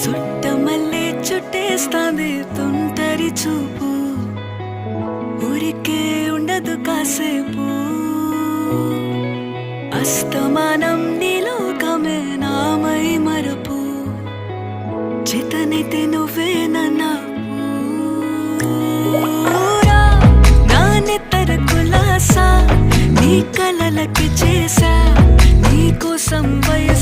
చుట్టమల్లే చుట్టేస్తాంది తుంటరి చూపు, ఊరికే ఉండదు కాసేపు. అస్తమానం నీలోకమే నామై మరపు, చేతనైతే నువ్వే నన్నా నా నెత్తర కులాసా నీ కలలకి చేసా, నీ కోసం వయసు